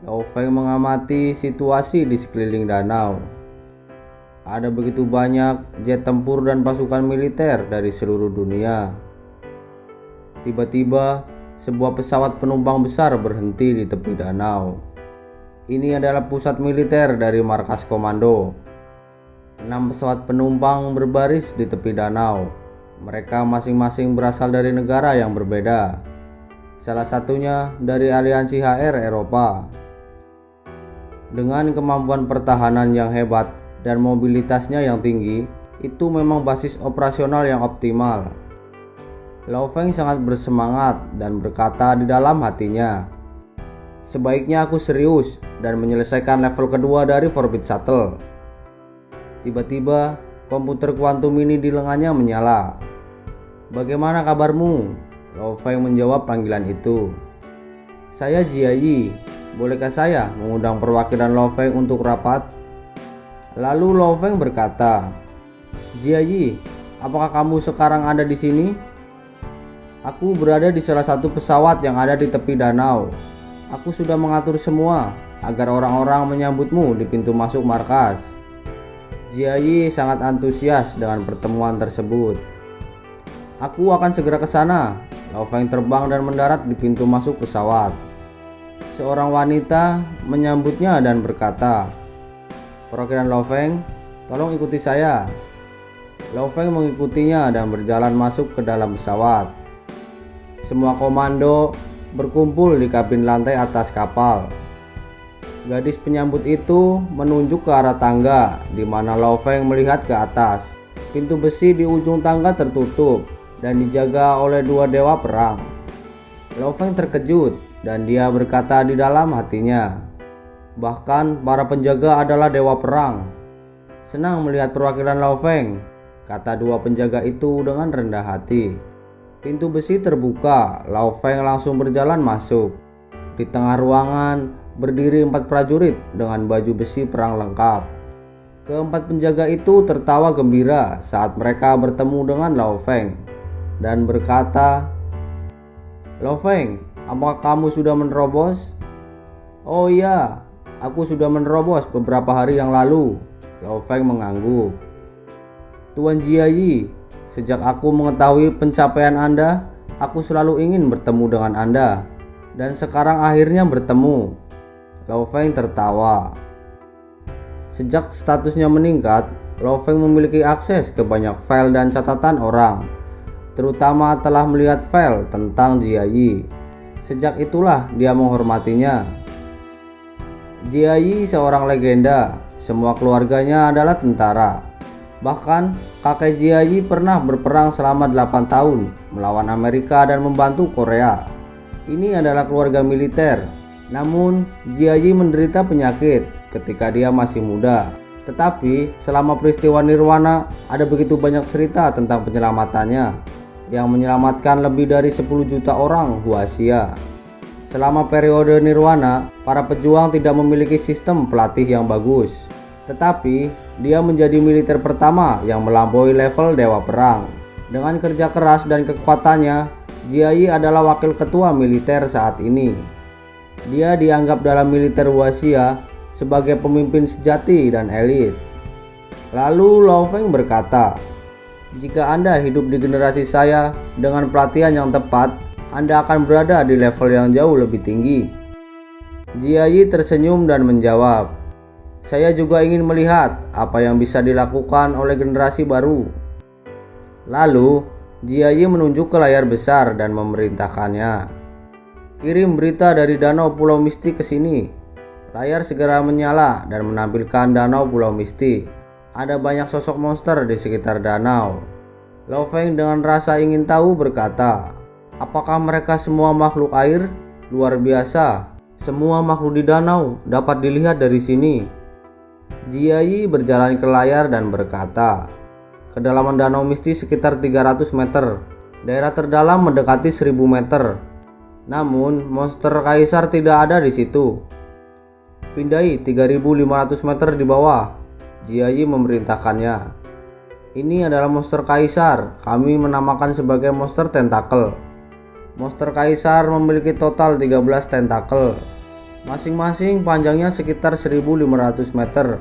Lao Feng mengamati situasi di sekeliling danau. Ada begitu banyak jet tempur dan pasukan militer dari seluruh dunia. Tiba-tiba, sebuah pesawat penumpang besar berhenti di tepi danau. Ini adalah pusat militer dari markas komando. 6 pesawat penumpang berbaris di tepi danau. Mereka masing-masing berasal dari negara yang berbeda. Salah satunya dari aliansi HR Eropa. Dengan kemampuan pertahanan yang hebat dan mobilitasnya yang tinggi, itu memang basis operasional yang optimal. Lao Feng sangat bersemangat dan berkata di dalam hatinya, "Sebaiknya aku serius dan menyelesaikan level kedua dari Forbit Shuttle." Tiba-tiba, komputer kuantum ini di lengannya menyala. "Bagaimana kabarmu?" Lao Feng menjawab panggilan itu. "Saya Jia Yi. Bolehkah saya mengundang perwakilan Lao Feng untuk rapat?" Lalu Lao Feng berkata, "Jia Yi, apakah kamu sekarang ada di sini?" "Aku berada di salah satu pesawat yang ada di tepi danau. Aku sudah mengatur semua agar orang-orang menyambutmu di pintu masuk markas." Jia Yi sangat antusias dengan pertemuan tersebut. "Aku akan segera ke sana." Lao Feng terbang dan mendarat di pintu masuk pesawat. Seorang wanita menyambutnya dan berkata, "Perwakilan Lao Feng, tolong ikuti saya." Lao Feng mengikutinya dan berjalan masuk ke dalam pesawat. Semua komando berkumpul di kabin lantai atas kapal. Gadis penyambut itu menunjuk ke arah tangga di mana Lao Feng melihat ke atas. Pintu besi di ujung tangga tertutup dan dijaga oleh 2 dewa perang. Lao Feng terkejut dan dia berkata di dalam hatinya, "Bahkan para penjaga adalah dewa perang." "Senang melihat perwakilan Lao Feng," kata 2 penjaga itu dengan rendah hati. Pintu besi terbuka, Lao Feng langsung berjalan masuk. Di tengah ruangan berdiri 4 prajurit dengan baju besi perang lengkap. Keempat penjaga itu tertawa gembira saat mereka bertemu dengan Lao Feng dan berkata, "Lao Feng, apakah kamu sudah menerobos?" "Oh iya, aku sudah menerobos beberapa hari yang lalu." Lao Feng mengangguk. "Tuan Jia Yi, sejak aku mengetahui pencapaian Anda, aku selalu ingin bertemu dengan Anda. Dan sekarang akhirnya bertemu." Lao Feng tertawa. Sejak statusnya meningkat, Lao Feng memiliki akses ke banyak file dan catatan orang, terutama telah melihat file tentang Jia Yi. Sejak itulah dia menghormatinya. Jia Yi seorang legenda, semua keluarganya adalah tentara. Bahkan kakek Jia Yi pernah berperang selama 8 tahun melawan Amerika dan membantu Korea. Ini adalah keluarga militer. Namun Jia Yi menderita penyakit ketika dia masih muda. Tetapi selama peristiwa Nirwana ada begitu banyak cerita tentang penyelamatannya yang menyelamatkan lebih dari 10 juta orang Huaxia. Selama periode Nirwana, para pejuang tidak memiliki sistem pelatih yang bagus. Tetapi dia menjadi militer pertama yang melampaui level dewa perang. Dengan kerja keras dan kekuatannya, Jia Yi adalah wakil ketua militer saat ini. Dia dianggap dalam militer Huaxia sebagai pemimpin sejati dan elit. Lalu Lao Feng berkata, "Jika Anda hidup di generasi saya dengan pelatihan yang tepat, Anda akan berada di level yang jauh lebih tinggi." Jia Yi tersenyum dan menjawab, "Saya juga ingin melihat apa yang bisa dilakukan oleh generasi baru." Lalu Jia Yi menunjuk ke layar besar dan memerintahkannya, "Kirim berita dari Danau Pulau Misti ke sini." Layar segera menyala dan menampilkan Danau Pulau Misti. Ada banyak sosok monster di sekitar danau. Lao Feng dengan rasa ingin tahu berkata, "Apakah mereka semua makhluk air? Luar biasa. Semua makhluk di danau dapat dilihat dari sini." Jia Yi berjalan ke layar dan berkata, "Kedalaman Danau Misti sekitar 300 meter. Daerah terdalam mendekati 1000 meter. Namun monster kaisar tidak ada di situ. Pindai 3500 meter di bawah." Jia Yi memerintahkannya. "Ini adalah monster kaisar. Kami menamakan sebagai monster tentakel. Monster kaisar memiliki total 13 tentakel. Masing-masing panjangnya sekitar 1.500 meter.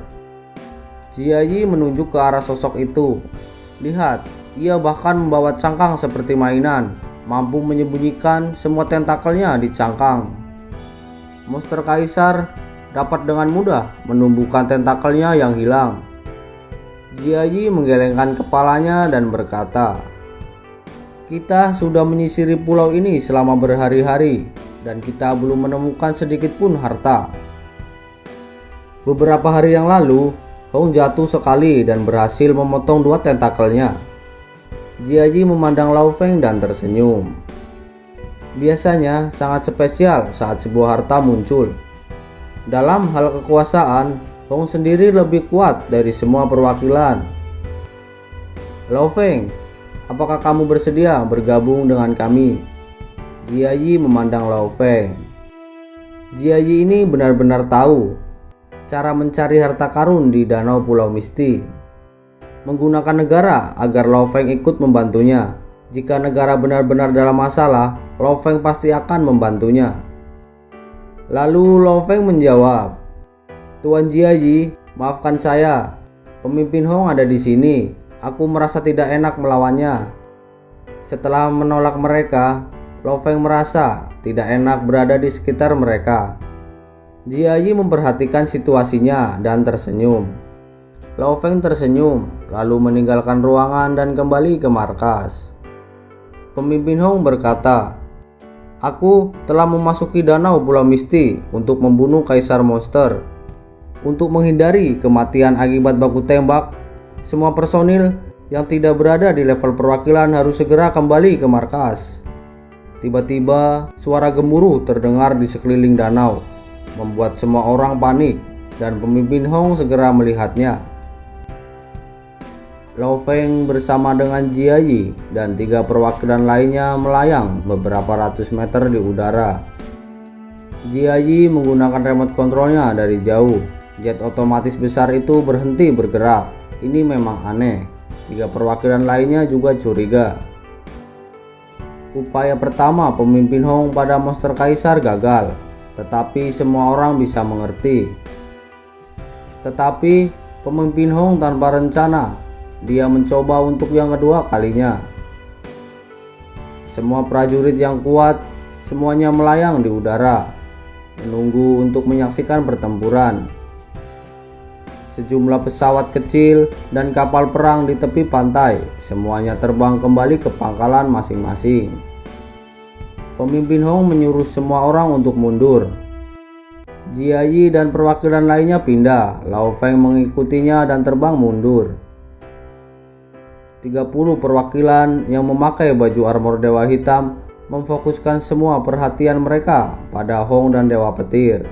Jiayi menunjuk ke arah sosok itu. Lihat, ia bahkan membawa cangkang seperti mainan, mampu menyembunyikan semua tentakelnya di cangkang. Monster kaisar dapat dengan mudah menumbuhkan tentakelnya yang hilang. Jiayi menggelengkan kepalanya dan berkata, "Kita sudah menyisiri pulau ini selama berhari-hari dan kita belum menemukan sedikit pun harta." Beberapa hari yang lalu, Hong jatuh sekali dan berhasil memotong 2 tentakelnya. Jiayi memandang Lao Feng dan tersenyum. Biasanya sangat spesial saat sebuah harta muncul. Dalam hal kekuasaan, Hong sendiri lebih kuat dari semua perwakilan. Lao Feng, apakah kamu bersedia bergabung dengan kami? Jiayi memandang Lao Feng. Jiayi ini benar-benar tahu cara mencari harta karun di Danau Pulau Misti. Menggunakan negara agar Lao Feng ikut membantunya. Jika negara benar-benar dalam masalah, Lao Feng pasti akan membantunya. Lalu Lao Feng menjawab, "Tuan Jiayi, maafkan saya. Pemimpin Hong ada di sini. Aku merasa tidak enak melawannya." Setelah menolak mereka, Lao Feng merasa tidak enak berada di sekitar mereka. Jiayi memperhatikan situasinya dan tersenyum. Lao Feng tersenyum, lalu meninggalkan ruangan dan kembali ke markas. Pemimpin Hong berkata, "Aku telah memasuki Danau Pulau Misti untuk membunuh Kaisar Monster. Untuk menghindari kematian akibat baku tembak, semua personil yang tidak berada di level perwakilan harus segera kembali ke markas." Tiba-tiba, suara gemuruh terdengar di sekeliling danau, membuat semua orang panik dan pemimpin Hong segera melihatnya. Lao Feng bersama dengan Jiayi dan 3 perwakilan lainnya melayang beberapa ratus meter di udara. Jiayi menggunakan remote controlnya dari jauh. Jet otomatis besar itu berhenti bergerak. Ini memang aneh. 3 perwakilan lainnya juga curiga. Upaya pertama pemimpin Hong pada monster kaisar gagal, tetapi semua orang bisa mengerti. Tetapi pemimpin Hong tanpa rencana, dia mencoba untuk yang kedua kalinya. Semua prajurit yang kuat, semuanya melayang di udara, menunggu untuk menyaksikan pertempuran. Sejumlah pesawat kecil dan kapal perang di tepi pantai, semuanya terbang kembali ke pangkalan masing-masing. Pemimpin Hong menyuruh semua orang untuk mundur. Jiayi dan perwakilan lainnya pindah. Lao Feng mengikutinya dan terbang mundur. 30 perwakilan yang memakai baju armor Dewa Hitam memfokuskan semua perhatian mereka pada Hong dan Dewa Petir.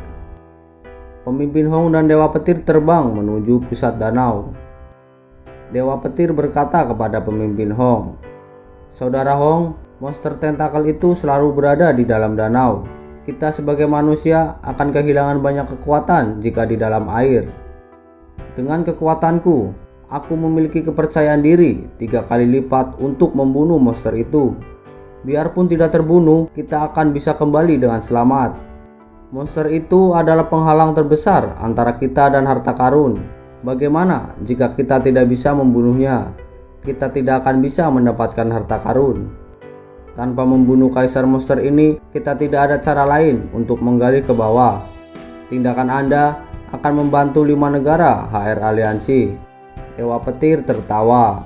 Pemimpin Hong dan Dewa Petir terbang menuju pusat danau. Dewa Petir berkata kepada pemimpin Hong, "Saudara Hong, monster tentakel itu selalu berada di dalam danau. Kita sebagai manusia akan kehilangan banyak kekuatan jika di dalam air. Dengan kekuatanku, aku memiliki kepercayaan diri 3 kali lipat untuk membunuh monster itu. Biarpun tidak terbunuh, kita akan bisa kembali dengan selamat. Monster itu adalah penghalang terbesar antara kita dan harta karun. Bagaimana jika kita tidak bisa membunuhnya? Kita tidak akan bisa mendapatkan harta karun. Tanpa membunuh Kaisar Monster ini, kita tidak ada cara lain untuk menggali ke bawah. Tindakan Anda akan membantu 5 negara HR Aliansi." Dewa Petir tertawa.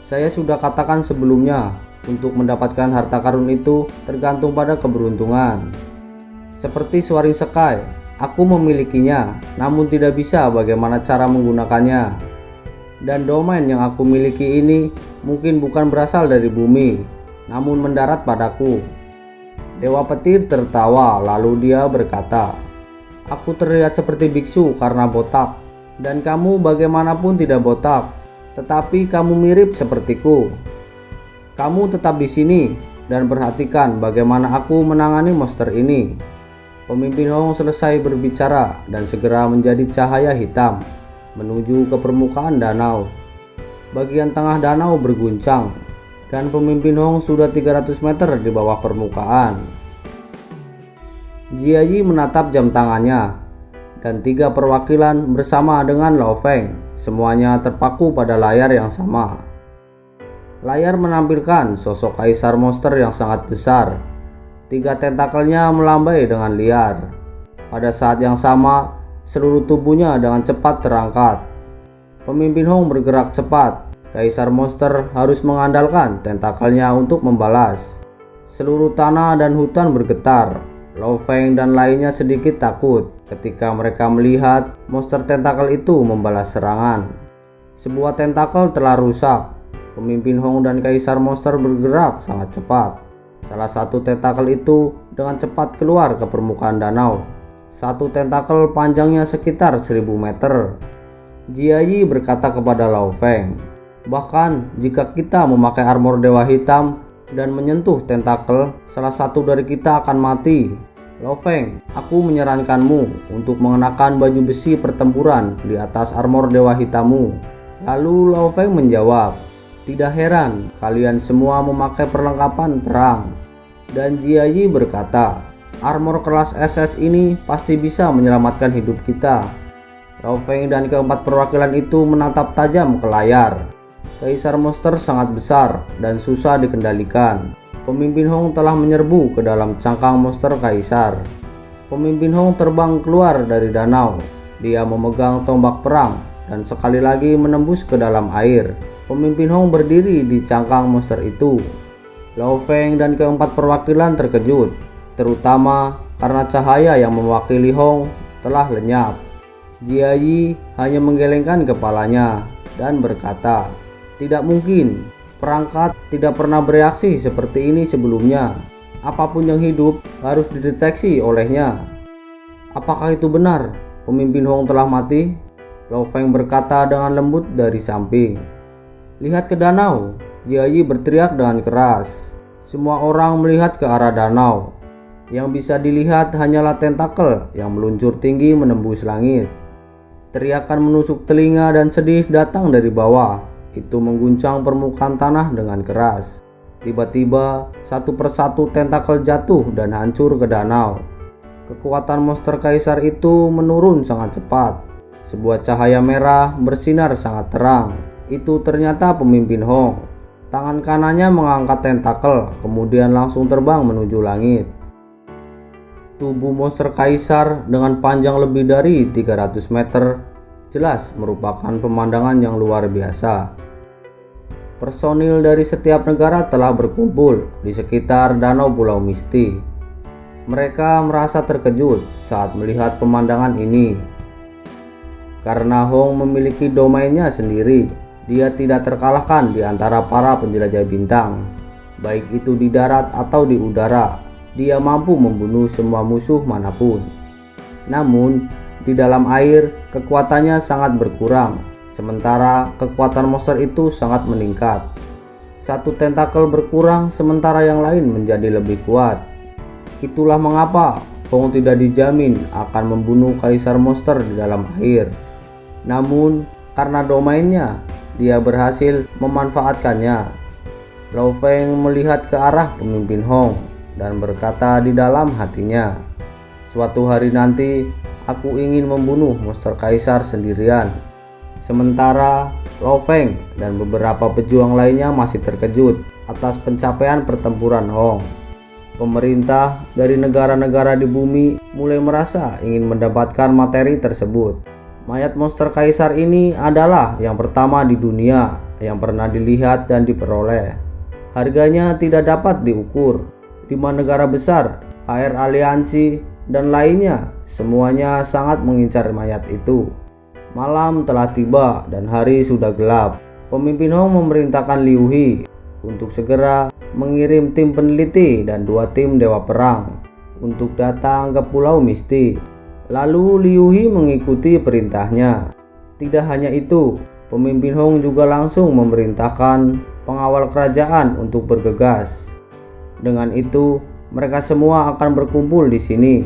"Saya sudah katakan sebelumnya, untuk mendapatkan harta karun itu tergantung pada keberuntungan. Seperti Swaring Sky, aku memilikinya, namun tidak bisa bagaimana cara menggunakannya. Dan domain yang aku miliki ini mungkin bukan berasal dari bumi, namun mendarat padaku." Dewa Petir tertawa, lalu dia berkata, "Aku terlihat seperti biksu karena botak, dan kamu bagaimanapun tidak botak, tetapi kamu mirip sepertiku. Kamu tetap di sini dan perhatikan bagaimana aku menangani monster ini." Pemimpin Hong selesai berbicara dan segera menjadi cahaya hitam menuju ke permukaan danau. Bagian tengah danau berguncang dan pemimpin Hong sudah 300 meter di bawah permukaan. Jiayi menatap jam tangannya, dan 3 perwakilan bersama dengan Lao Feng semuanya terpaku pada layar yang sama. Layar menampilkan sosok kaisar monster yang sangat besar. 3 tentakelnya melambai dengan liar. Pada saat yang sama, seluruh tubuhnya dengan cepat terangkat. Pemimpin Hong bergerak cepat. Kaisar monster harus mengandalkan tentakelnya untuk membalas. Seluruh tanah dan hutan bergetar. Lao Feng dan lainnya sedikit takut ketika mereka melihat monster tentakel itu membalas serangan. Sebuah tentakel telah rusak. Pemimpin Hong dan Kaisar monster bergerak sangat cepat. Salah satu tentakel itu dengan cepat keluar ke permukaan danau. Satu tentakel panjangnya sekitar 1000 meter. Jiayi berkata kepada Lao Feng, "Bahkan jika kita memakai armor Dewa Hitam dan menyentuh tentakel, salah satu dari kita akan mati. Lao Feng, aku menyarankanmu untuk mengenakan baju besi pertempuran di atas armor Dewa Hitammu." Lalu Lao Feng menjawab, "Tidak heran kalian semua memakai perlengkapan perang." Dan Jiayi berkata, "Armor kelas SS ini pasti bisa menyelamatkan hidup kita." Lao Feng dan keempat perwakilan itu menatap tajam ke layar. Kaisar monster sangat besar dan susah dikendalikan. Pemimpin Hong telah menyerbu ke dalam cangkang monster kaisar. Pemimpin Hong terbang keluar dari danau. Dia memegang tombak perang dan sekali lagi menembus ke dalam air. Pemimpin Hong berdiri di cangkang monster itu. Lao Feng dan keempat perwakilan terkejut, terutama karena cahaya yang mewakili Hong telah lenyap. Jiayi hanya menggelengkan kepalanya dan berkata, "Tidak mungkin. Perangkat tidak pernah bereaksi seperti ini sebelumnya. Apapun yang hidup harus dideteksi olehnya." "Apakah itu benar? Pemimpin Hong telah mati?" Lao Feng berkata dengan lembut dari samping. "Lihat ke danau," Jiayi berteriak dengan keras. Semua orang melihat ke arah danau. Yang bisa dilihat hanyalah tentakel yang meluncur tinggi menembus langit. Teriakan menusuk telinga dan sedih datang dari bawah. Itu mengguncang permukaan tanah dengan keras. Tiba-tiba, satu persatu tentakel jatuh dan hancur ke danau. Kekuatan monster kaisar itu menurun sangat cepat. Sebuah cahaya merah bersinar sangat terang. Itu ternyata pemimpin Hong. Tangan kanannya mengangkat tentakel, kemudian langsung terbang menuju langit. Tubuh monster kaisar dengan panjang lebih dari 300 meter jelas merupakan pemandangan yang luar biasa. Personil dari setiap negara telah berkumpul di sekitar danau Pulau Misti. Mereka merasa terkejut saat melihat pemandangan ini. Karena Hong memiliki domainnya sendiri, dia tidak terkalahkan di antara para penjelajah bintang. Baik itu di darat atau di udara, dia mampu membunuh semua musuh manapun. Namun, di dalam air, kekuatannya sangat berkurang, sementara kekuatan monster itu sangat meningkat. Satu tentakel berkurang, sementara yang lain menjadi lebih kuat. Itulah mengapa Hong tidak dijamin akan membunuh kaisar monster di dalam air. Namun, karena domainnya, dia berhasil memanfaatkannya. Lao Feng melihat ke arah pemimpin Hong dan berkata di dalam hatinya, "Suatu hari nanti, aku ingin membunuh monster kaisar sendirian." Sementara Lao Feng dan beberapa pejuang lainnya masih terkejut atas pencapaian pertempuran Hong. Pemerintah dari negara-negara di bumi mulai merasa ingin mendapatkan materi tersebut. Mayat monster kaisar ini adalah yang pertama di dunia yang pernah dilihat dan diperoleh. Harganya tidak dapat diukur. 5 negara besar, HR Aliansi, dan lainnya semuanya sangat mengincar mayat itu. Malam telah tiba dan hari sudah gelap. Pemimpin Hong memerintahkan Liu He untuk segera mengirim tim peneliti dan 2 tim dewa perang untuk datang ke Pulau Misti. Lalu Liu He mengikuti perintahnya. Tidak hanya itu, pemimpin Hong juga langsung memerintahkan pengawal kerajaan untuk bergegas. Dengan itu, mereka semua akan berkumpul di sini.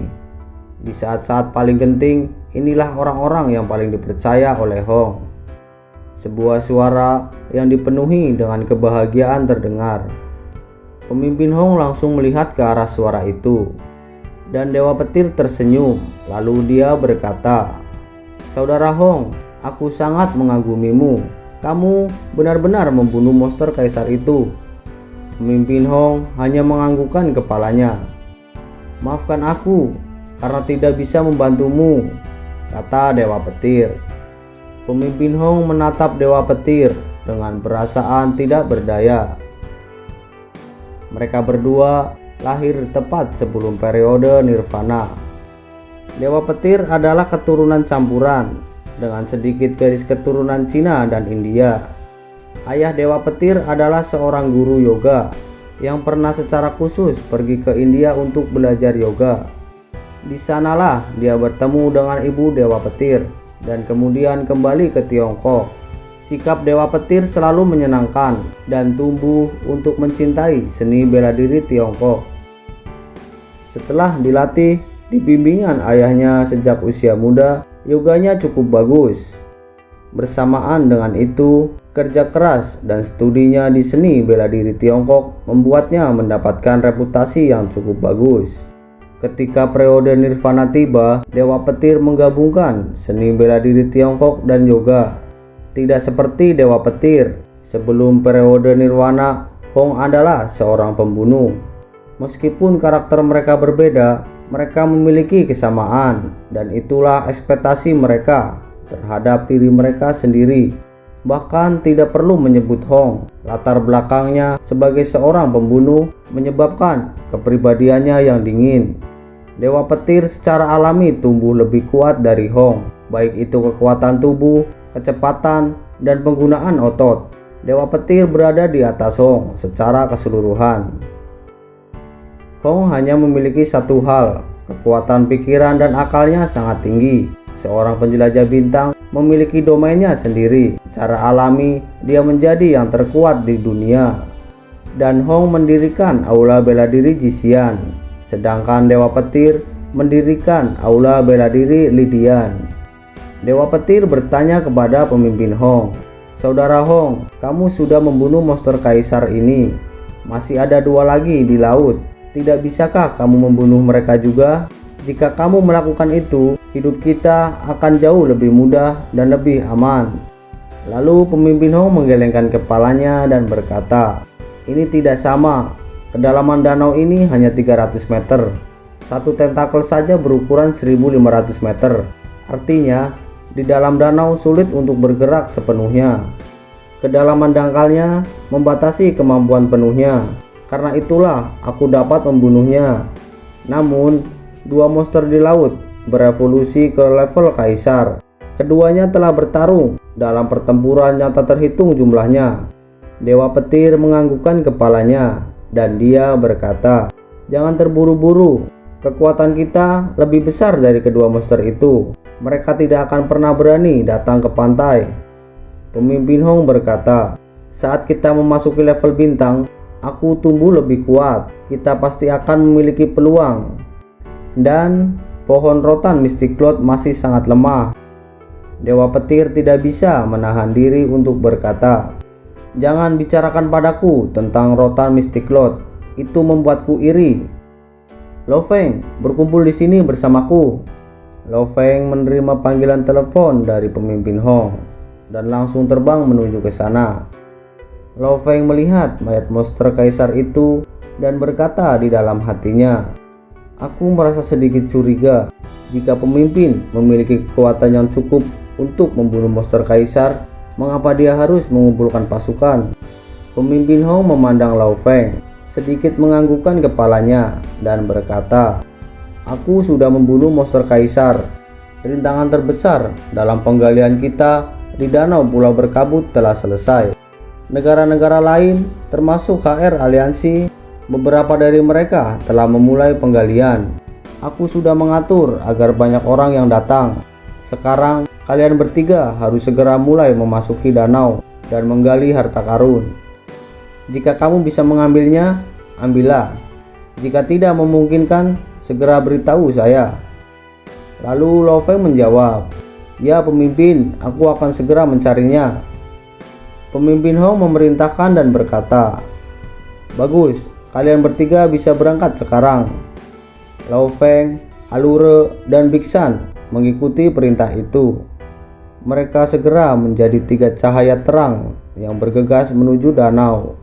Di saat-saat paling genting, inilah orang-orang yang paling dipercaya oleh Hong. Sebuah suara yang dipenuhi dengan kebahagiaan terdengar. Pemimpin Hong langsung melihat ke arah suara itu. Dan Dewa Petir tersenyum, lalu dia berkata, "Saudara Hong, aku sangat mengagumimu. Kamu benar-benar membunuh monster kaisar itu." Pemimpin Hong hanya menganggukkan kepalanya. "Maafkan aku karena tidak bisa membantumu," kata Dewa Petir. Pemimpin Hong menatap Dewa Petir dengan perasaan tidak berdaya. Mereka berdua lahir tepat sebelum periode Nirvana. Dewa Petir adalah keturunan campuran dengan sedikit garis keturunan Cina dan India. Ayah Dewa Petir adalah seorang guru yoga yang pernah secara khusus pergi ke India untuk belajar yoga. Di sanalah dia bertemu dengan ibu Dewa Petir dan kemudian kembali ke Tiongkok. Sikap Dewa Petir selalu menyenangkan dan tumbuh untuk mencintai seni bela diri Tiongkok. Setelah dilatih di bimbingan ayahnya sejak usia muda, yoganya cukup bagus. Bersamaan dengan itu, kerja keras dan studinya di seni bela diri Tiongkok membuatnya mendapatkan reputasi yang cukup bagus. Ketika periode Nirvana tiba, Dewa Petir menggabungkan seni bela diri Tiongkok dan yoga. Tidak seperti Dewa Petir, sebelum periode Nirvana, Hong adalah seorang pembunuh. Meskipun karakter mereka berbeda, mereka memiliki kesamaan, dan itulah ekspektasi mereka terhadap diri mereka sendiri. Bahkan tidak perlu menyebut Hong, latar belakangnya sebagai seorang pembunuh menyebabkan kepribadiannya yang dingin. Dewa Petir secara alami tumbuh lebih kuat dari Hong, baik itu kekuatan tubuh, kecepatan, dan penggunaan otot. Dewa Petir berada di atas Hong secara keseluruhan. Hong hanya memiliki satu hal, kekuatan pikiran dan akalnya sangat tinggi. Seorang penjelajah bintang memiliki domainnya sendiri. Secara alami, dia menjadi yang terkuat di dunia. Dan Hong mendirikan aula bela diri Jisian, sedangkan Dewa Petir mendirikan aula bela diri Lidian. Dewa Petir bertanya kepada pemimpin Hong, "Saudara Hong, kamu sudah membunuh monster kaisar ini. Masih ada 2 lagi di laut. Tidak bisakah kamu membunuh mereka juga? Jika kamu melakukan itu, hidup kita akan jauh lebih mudah dan lebih aman." Lalu pemimpin Hong menggelengkan kepalanya dan berkata, "Ini tidak sama. Kedalaman danau ini hanya 300 meter. Satu tentakel saja berukuran 1500 meter. Artinya, di dalam danau sulit untuk bergerak sepenuhnya. Kedalaman dangkalnya membatasi kemampuan penuhnya. Karena itulah aku dapat membunuhnya." Namun, 2 monster di laut berevolusi ke level kaisar. Keduanya telah bertarung dalam pertempuran yang tak terhitung jumlahnya. Dewa Petir menganggukkan kepalanya dan dia berkata, "Jangan terburu-buru. Kekuatan kita lebih besar dari kedua monster itu. Mereka tidak akan pernah berani datang ke pantai." Pemimpin Hong berkata, "Saat kita memasuki level bintang, aku tumbuh lebih kuat. Kita pasti akan memiliki peluang." Dan pohon rotan Mystic Cloud masih sangat lemah. Dewa Petir tidak bisa menahan diri untuk berkata, "Jangan bicarakan padaku tentang rotan Mystic Cloud. Itu membuatku iri. Lo Feng, berkumpul di sini bersamaku." Lo Feng menerima panggilan telepon dari pemimpin Hong dan langsung terbang menuju ke sana. Lo Feng melihat mayat monster kaisar itu dan berkata di dalam hatinya, "Aku merasa sedikit curiga jika pemimpin memiliki kekuatan yang cukup untuk membunuh monster kaisar, mengapa dia harus mengumpulkan pasukan?" Pemimpin Hong memandang Lo Feng, sedikit menganggukkan kepalanya dan berkata, "Aku sudah membunuh monster kaisar. Rintangan terbesar dalam penggalian kita di Danau Pulau Berkabut telah selesai. Negara-negara lain, termasuk HR Aliansi, beberapa dari mereka telah memulai penggalian. Aku sudah mengatur agar banyak orang yang datang. Sekarang, kalian bertiga harus segera mulai memasuki danau dan menggali harta karun. Jika kamu bisa mengambilnya, ambillah. Jika tidak memungkinkan, segera beritahu saya." Lalu Lo Feng menjawab, "Ya pemimpin, aku akan segera mencarinya." Pemimpin Hong memerintahkan dan berkata, "Bagus, kalian bertiga bisa berangkat sekarang." Lao Feng, Alure, dan Biksan mengikuti perintah itu. Mereka segera menjadi 3 cahaya terang yang bergegas menuju danau.